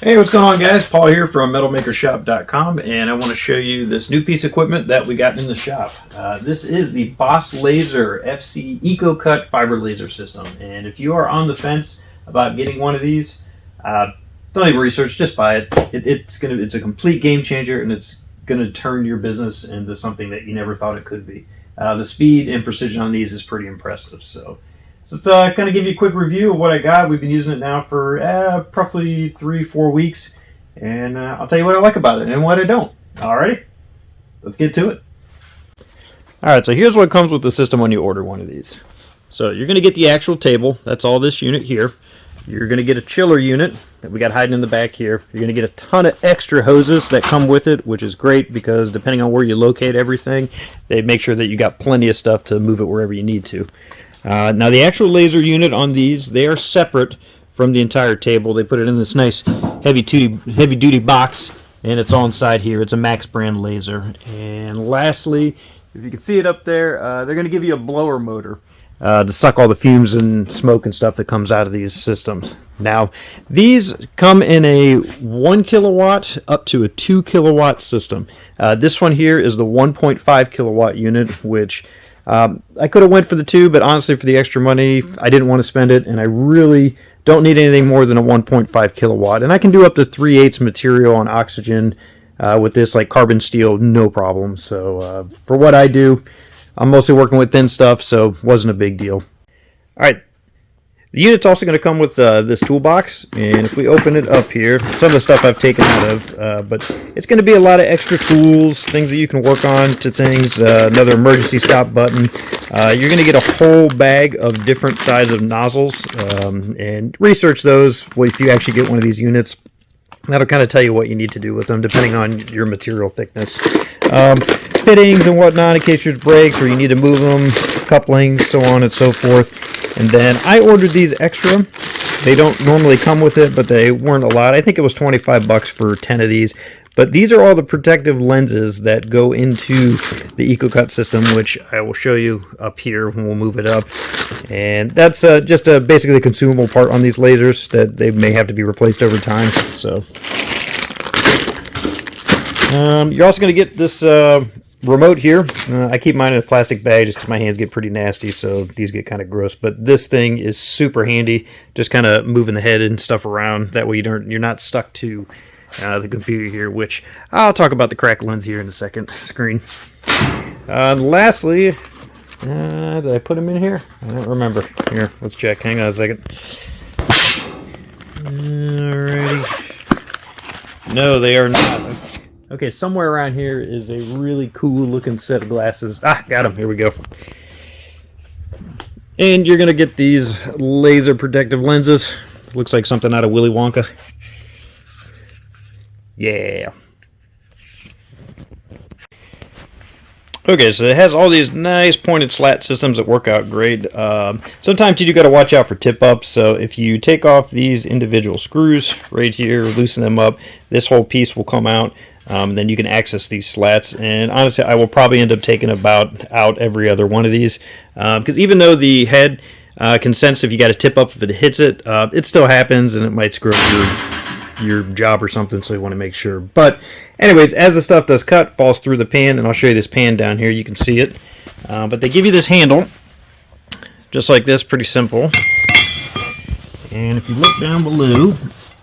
Hey, what's going on, guys? Paul here from metalmakershop.com, and I want to show you this new piece of equipment that we got in the shop. This is the Laser FC EcoCut Fiber Laser System, and if you are on the fence about getting one of these, don't even research, just buy it. It's a complete game changer, and it's going to turn your business into something that you never thought it could be. The speed and precision on these is pretty impressive. So let's kind of give you a quick review of what I got. We've been using it now for roughly 3-4 weeks, and I'll tell you what I like about it and what I don't. Alrighty, let's get to it. Alright, so here's what comes with the system when you order one of these. So you're going to get the actual table. That's all this unit here. You're going to get a chiller unit that we got hiding in the back here. You're going to get a ton of extra hoses that come with it, which is great because depending on where you locate everything, they make sure that you got plenty of stuff to move it wherever you need to. Now the actual laser unit on these, they are separate from the entire table. They put it in this nice heavy duty box, and it's all inside here. It's a Max brand laser. And lastly, if you can see it up there, they're going to give you a blower motor to suck all the fumes and smoke and stuff that comes out of these systems. Now these come in a 1 kilowatt up to a 2 kilowatt system. This one here is the 1.5 kilowatt unit, which I could have went for the 2, but honestly for the extra money I didn't want to spend it, and I really don't need anything more than a 1.5 kilowatt, and I can do up to 3/8 material on oxygen with this, like carbon steel, no problem. So for what I do, I'm mostly working with thin stuff, so wasn't a big deal. Alright, the unit's also going to come with this toolbox, and if we open it up here, some of the stuff I've taken out of, but it's going to be a lot of extra tools, things that you can work on to things, another emergency stop button. You're going to get a whole bag of different sizes of nozzles, and research those if you actually get one of these units. That'll kind of tell you what you need to do with them depending on your material thickness. Fittings and whatnot in case there's breaks or you need to move them, couplings, so on and so forth. And then I ordered these extra. They don't normally come with it, but they weren't a lot. I think it was 25 bucks for 10 of these. But these are all the protective lenses that go into the EcoCut system, which I will show you up here when we'll move it up. And that's just basically a consumable part on these lasers that they may have to be replaced over time. So you're also going to get this remote here. I keep mine in a plastic bag just because my hands get pretty nasty, so these get kind of gross. But this thing is super handy, just kind of moving the head and stuff around. That way you're not stuck to the computer here, which I'll talk about the cracked lens here in a second screen. Lastly, did I put them in here? I don't remember. Here, let's check. Hang on a second. Alrighty. No, they are not. Okay, somewhere around here is a really cool looking set of glasses. Ah, got them. Here we go. And you're going to get these laser protective lenses. Looks like something out of Willy Wonka. Yeah. Okay, so it has all these nice pointed slat systems that work out great. Sometimes you do got to watch out for tip-ups, so if you take off these individual screws right here, loosen them up, this whole piece will come out. Then you can access these slats, and honestly I will probably end up taking out every other one of these, because even though the head can sense if you got a tip up if it hits it, it still happens and it might screw up your job or something, so you want to make sure. But anyways, as the stuff does cut, falls through the pan, and I'll show you this pan down here, you can see it, but they give you this handle just like this, pretty simple. And if you look down below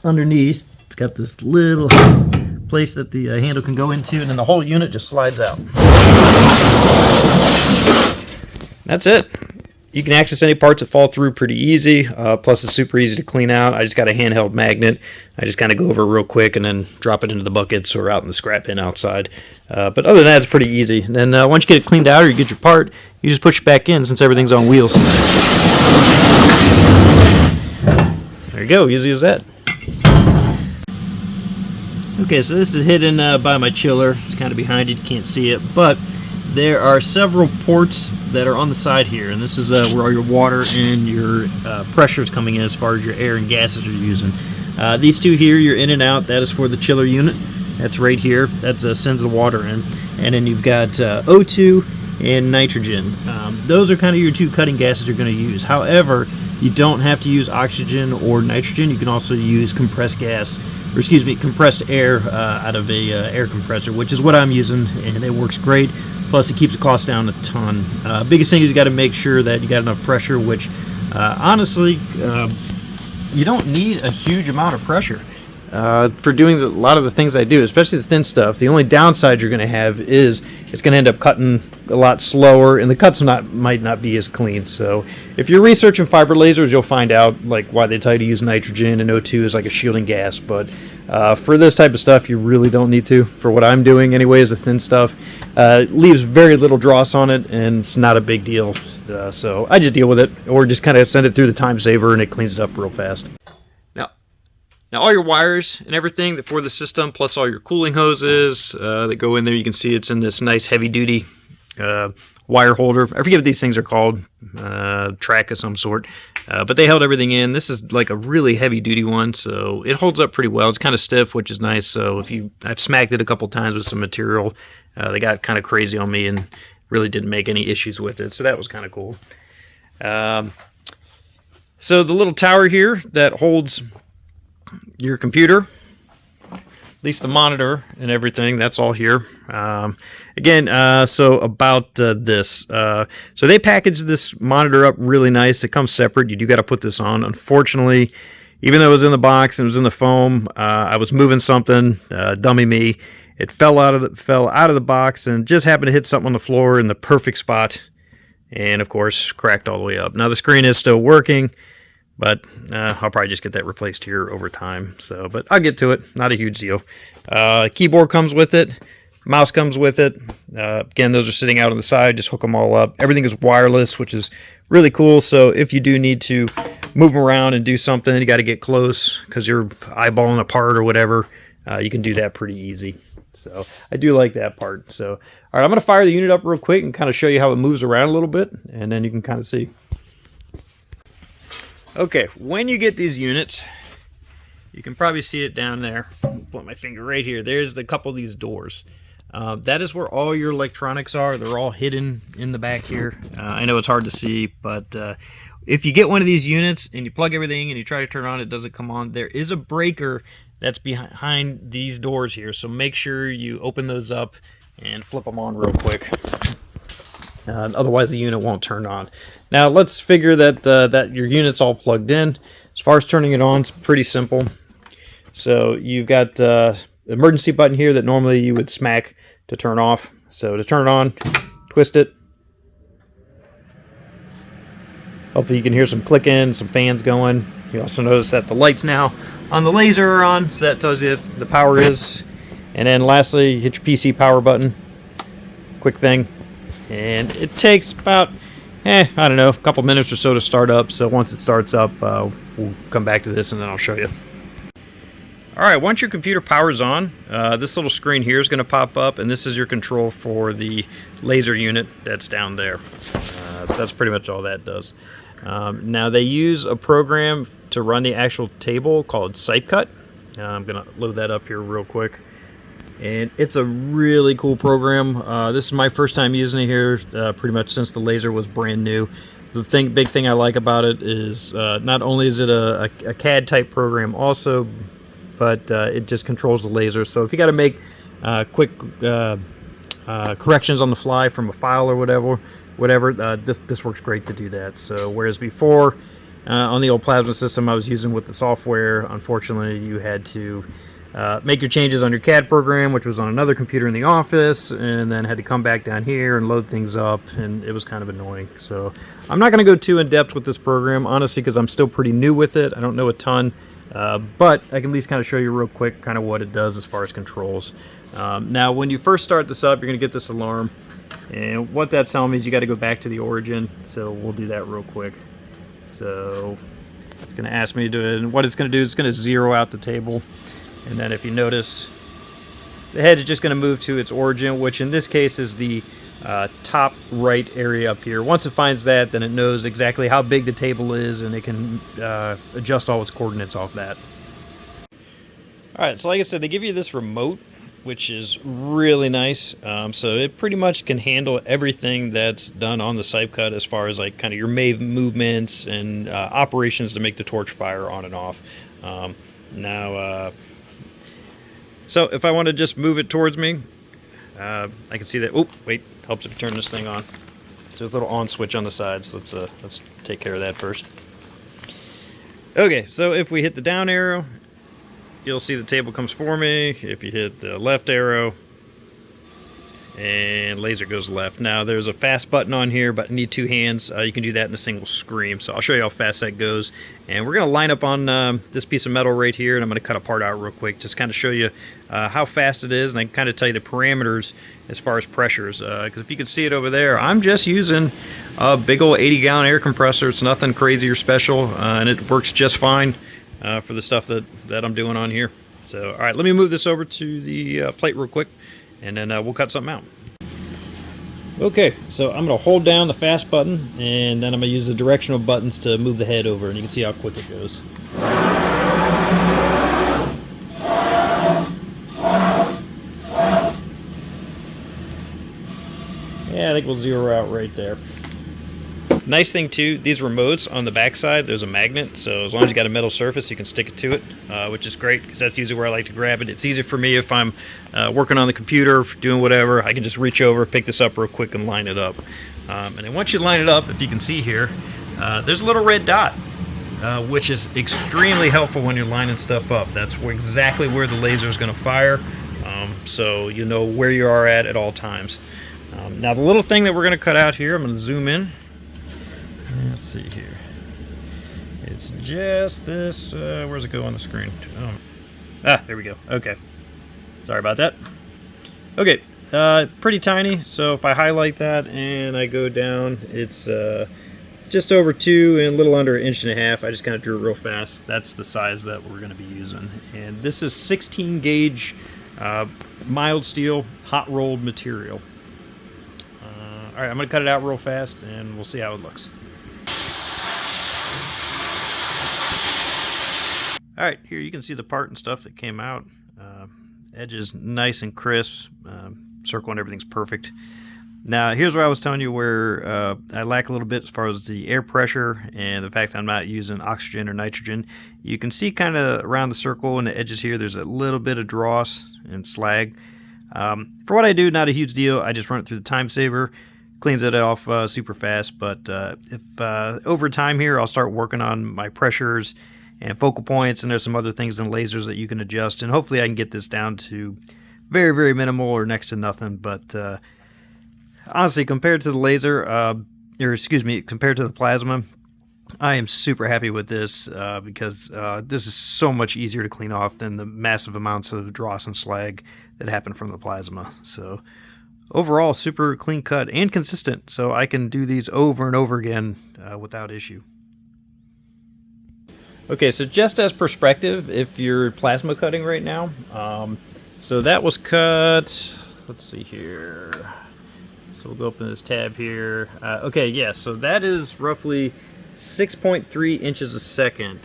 underneath, it's got this little place that the handle can go into, and then the whole unit just slides out. That's it. You can access any parts that fall through pretty easy, plus it's super easy to clean out. I just got a handheld magnet. I just kind of go over it real quick and then drop it into the buckets or out in the scrap bin outside. But other than that, it's pretty easy. And then once you get it cleaned out or you get your part, you just push it back in since everything's on wheels. There you go, easy as that. Okay, so this is hidden by my chiller. It's kind of behind it, you can't see it, but there are several ports that are on the side here, and this is where all your water and your pressure is coming in as far as your air and gases you're using. These two here, your in and out, that is for the chiller unit. That's right here. That sends the water in. And then you've got O2 and nitrogen. Those are kind of your two cutting gases you're going to use. However, you don't have to use oxygen or nitrogen. You can also use compressed gas or excuse me, compressed air out of a air compressor, which is what I'm using, and it works great. Plus, it keeps the cost down a ton. Biggest thing is you got to make sure that you got enough pressure, which honestly, you don't need a huge amount of pressure for doing a lot of the things I do, especially the thin stuff. The only downside you're going to have is it's going to end up cutting a lot slower, and the cuts might not be as clean. So if you're researching fiber lasers, you'll find out like why they tell you to use nitrogen, and O2 is like a shielding gas. But for this type of stuff, you really don't need to. For what I'm doing anyway, is the thin stuff. It leaves very little dross on it, and it's not a big deal. So I just deal with it, or just kind of send it through the time saver, and it cleans it up real fast. Now all your wires and everything for the system, plus all your cooling hoses that go in there, you can see it's in this nice heavy-duty wire holder. I forget what these things are called, track of some sort, but they held everything in. This is like a really heavy-duty one, so it holds up pretty well. It's kind of stiff, which is nice. So I've smacked it a couple times with some material. They got kind of crazy on me and really didn't make any issues with it, so that was kind of cool. So the little tower here that holds your computer, at least the monitor and everything, that's all here. So about this, so they packaged this monitor up really nice. It comes separate. You do got to put this on. Unfortunately, even though it was in the box and it was in the foam, I was moving something, dummy me. It fell out of the box and just happened to hit something on the floor in the perfect spot, and of course cracked all the way up. Now the screen is still working, but I'll probably just get that replaced here over time. So, but I'll get to it. Not a huge deal. Keyboard comes with it. Mouse comes with it. Again, those are sitting out on the side. Just hook them all up. Everything is wireless, which is really cool. So if you do need to move them around and do something, you got to get close because you're eyeballing a part or whatever, you can do that pretty easy. So I do like that part. So, all right, I'm going to fire the unit up real quick and kind of show you how it moves around a little bit, and then you can kind of see. Okay, when you get these units, you can probably see it down there. Put my finger right here. There's the couple of these doors. That is where all your electronics are. They're all hidden in the back here. I know it's hard to see, but if you get one of these units and you plug everything and you try to turn it on, it doesn't come on. There is a breaker that's behind these doors here, so make sure you open those up and flip them on real quick. Otherwise the unit won't turn on. Now let's figure that that your unit's all plugged in. As far as turning it on, it's pretty simple. So you've got the emergency button here that normally you would smack to turn off. So to turn it on, twist it. Hopefully you can hear some clicking, some fans going. You also notice that the lights now on the laser are on, so that tells you the power is. And then lastly, you hit your PC power button. Quick thing. And it takes about, I don't know, a couple minutes or so to start up. So once it starts up, we'll come back to this and then I'll show you. All right, once your computer powers on, this little screen here is going to pop up, and this is your control for the laser unit that's down there. So that's pretty much all that does. Now they use a program to run the actual table called EcoCut. I'm going to load that up here real quick. And it's a really cool program. This is my first time using it here, pretty much since the laser was brand new. The big thing I like about it is not only is it a CAD type program also, but it just controls the laser. So if you got to make quick corrections on the fly from a file or whatever, this works great to do that. So whereas before on the old plasma system I was using with the software, unfortunately you had to make your changes on your CAD program, which was on another computer in the office, and then had to come back down here and load things up, and it was kind of annoying. So I'm not going to go too in depth with this program, honestly, because I'm still pretty new with it. I don't know a ton, but I can at least kind of show you real quick kind of what it does as far as controls. Now when you first start this up, you're going to get this alarm, and what that's telling me is you got to go back to the origin. So we'll do that real quick. So it's going to ask me to do it, and what it's going to do is it's going to zero out the table. And then if you notice, the head's just going to move to its origin, which in this case is the top right area up here. Once it finds that, then it knows exactly how big the table is, and it can adjust all its coordinates off that. Alright, so like I said, they give you this remote, which is really nice. So it pretty much can handle everything that's done on the EcoCut as far as like kind of your movements and operations to make the torch fire on and off. So if I want to just move it towards me, I can see that. Oh, wait, helps if you turn this thing on. So there's a little on switch on the sides. Let's take care of that first. Okay, so if we hit the down arrow, you'll see the table comes for me. If you hit the left arrow, and laser goes left. Now there's a fast button on here, but I need 2 hands. You can do that in a single scream. So I'll show you how fast that goes. And we're going to line up on this piece of metal right here, and I'm going to cut a part out real quick, just kind of show you how fast it is, and I can kind of tell you the parameters as far as pressures. Because if you can see it over there, I'm just using a big old 80-gallon air compressor. It's nothing crazy or special, and it works just fine for the stuff that I'm doing on here. So, all right, let me move this over to the plate real quick, and then we'll cut something out. Okay, so I'm going to hold down the fast button, and then I'm going to use the directional buttons to move the head over, and you can see how quick it goes. Yeah, I think we'll zero out right there. Nice thing too, these remotes on the back side, there's a magnet, so as long as you got a metal surface, you can stick it to it, which is great, because that's usually where I like to grab it. It's easy for me if I'm working on the computer, doing whatever. I can just reach over, pick this up real quick, and line it up. And then once you line it up, if you can see here, there's a little red dot, which is extremely helpful when you're lining stuff up. That's exactly where the laser is going to fire, so you know where you are at all times. Now the little thing that we're going to cut out here, I'm going to zoom in. Let's see here. It's just this. Where's it go on the screen? There we go. Okay. Sorry about that. Okay. Pretty tiny. So if I highlight that and I go down, it's just over 2 and a little under 1.5 inches. I just kind of drew it real fast. That's the size that we're going to be using. And this is 16 gauge mild steel hot rolled material. All right, I'm going to cut it out real fast and we'll see how it looks. Alright, here you can see the part and stuff that came out. Edges nice and crisp, circle and everything's perfect. Now here's where I was telling you where I lack a little bit as far as the air pressure and the fact that I'm not using oxygen or nitrogen. You can see kind of around the circle and the edges here, there's a little bit of dross and slag. For what I do, not a huge deal. I just run it through the time saver, cleans it off super fast. But if over time here, I'll start working on my pressures and focal points, and there's some other things in lasers that you can adjust, and hopefully I can get this down to very, very minimal or next to nothing. But honestly, compared to the laser, compared to the plasma, I am super happy with this because this is so much easier to clean off than the massive amounts of dross and slag that happen from the plasma. So overall, super clean cut and consistent, so I can do these over and over again without issue. Okay, so just as perspective, if you're plasma cutting right now, so that was cut, let's see here, so we'll go up in this tab here. Okay, yeah, so that is roughly 6.3 inches a second.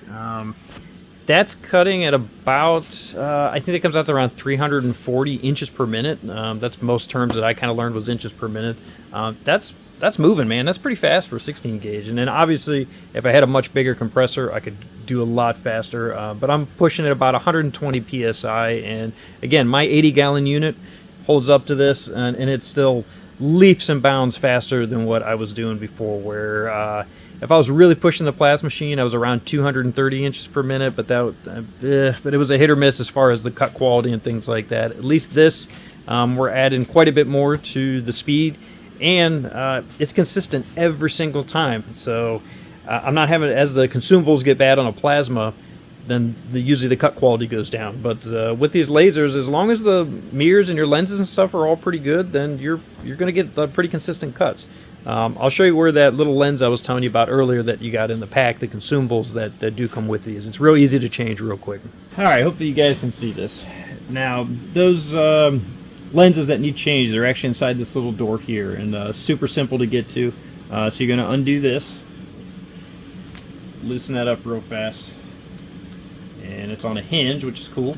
That's cutting at about, I think it comes out to around 340 inches per minute. That's most terms that I kind of learned was inches per minute. That's moving, man. That's pretty fast for 16 gauge. And then obviously, if I had a much bigger compressor, I could do a lot faster. But I'm pushing at about 120 psi. And again, my 80-gallon unit holds up to this, and it still leaps and bounds faster than what I was doing before. Where if I was really pushing the plasma machine, I was around 230 inches per minute. But but it was a hit or miss as far as the cut quality and things like that. At least this, we're adding quite a bit more to the speed. And it's consistent every single time. So I'm not having, as the consumables get bad on a plasma, then usually the cut quality goes down. But with these lasers, as long as the mirrors and your lenses and stuff are all pretty good, then you're going to get pretty consistent cuts. I'll show you where that little lens I was telling you about earlier that you got in the pack, the consumables that do come with these. It's real easy to change real quick. All right, hopefully you guys can see this. Now, those lenses that need changed, they're actually inside this little door here, and super simple to get to. So you're going to undo this, loosen that up real fast, and it's on a hinge, which is cool.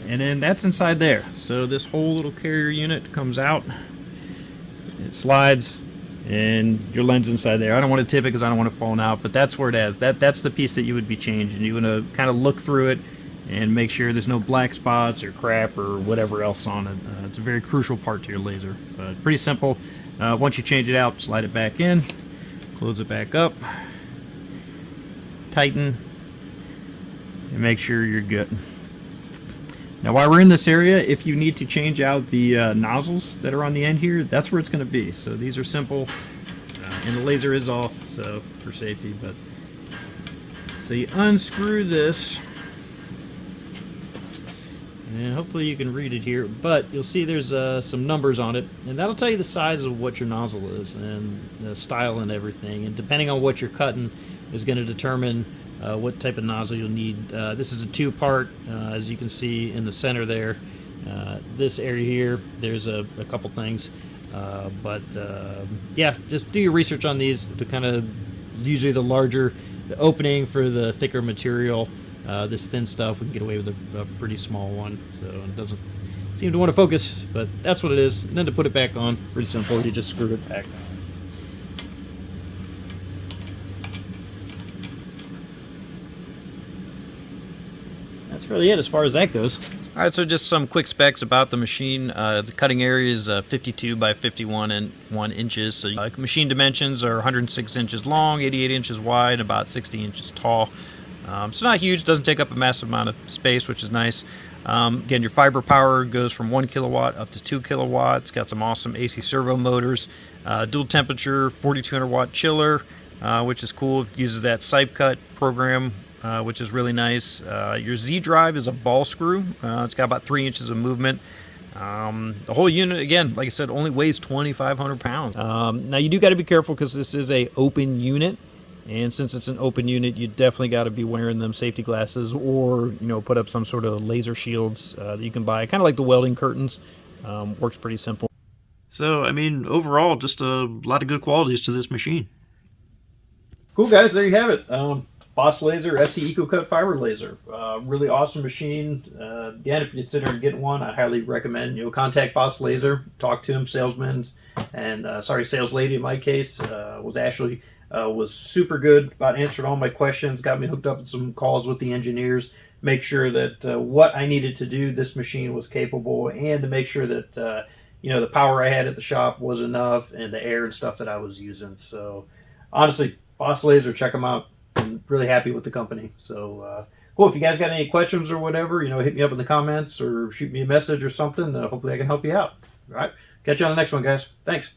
And then that's inside there. So this whole little carrier unit comes out, it slides, and your lens inside there. I don't want to tip it because I don't want it falling out, but that's where it is. That's the piece that you would be changing. You want to kind of look through it and make sure there's no black spots or crap or whatever else on it. It's a very crucial part to your laser, but pretty simple. Once you change it out, slide it back in, close it back up, tighten, and make sure you're good. Now while we're in this area, if you need to change out the nozzles that are on the end here, that's where it's going to be. So these are simple, and the laser is off, so for safety. But so you unscrew this, and hopefully you can read it here, but you'll see there's some numbers on it, and that'll tell you the size of what your nozzle is and the style and everything, and depending on what you're cutting is going to determine what type of nozzle you'll need. This is a two-part, as you can see in the center there. This area here, there's a couple things, but yeah, just do your research on these. To kind of usually the larger the opening for the thicker material. This thin stuff, we can get away with a pretty small one, so it doesn't seem to want to focus, but that's what it is. And then to put it back on, pretty simple, you just screw it back on. That's really it as far as that goes. All right, so just some quick specs about the machine. The cutting area is 52 by 51 and 1 inches. So machine dimensions are 106 inches long, 88 inches wide, about 60 inches tall. So not huge, doesn't take up a massive amount of space, which is nice. Again, your fiber power goes from 1 kilowatt up to 2 kilowatts. Got some awesome AC servo motors. Dual temperature, 4200 watt chiller, which is cool. It uses that SipeCut program, which is really nice. Your Z drive is a ball screw. It's got about 3 inches of movement. The whole unit, again, like I said, only weighs 2,500 pounds. Now you do got to be careful because this is a open unit. And since it's an open unit, you definitely got to be wearing them safety glasses, or put up some sort of laser shields that you can buy, kind of like the welding curtains. Works pretty simple. So I mean, overall, just a lot of good qualities to this machine. Cool, guys, there you have it. Boss Laser FC EcoCut Fiber Laser. Really awesome machine. Again, if you're considering getting one, I highly recommend contact Boss Laser, talk to him. Salesman and sales lady in my case was Ashley. Was super good about answering all my questions, got me hooked up with some calls with the engineers, make sure that what I needed to do, this machine was capable, and to make sure that the power I had at the shop was enough, and the air and stuff that I was using. So honestly, Boss Laser, check them out. I'm really happy with the company. So cool. If you guys got any questions or whatever, hit me up in the comments or shoot me a message or something. Hopefully I can help you out. All right, catch you on the next one, guys. Thanks.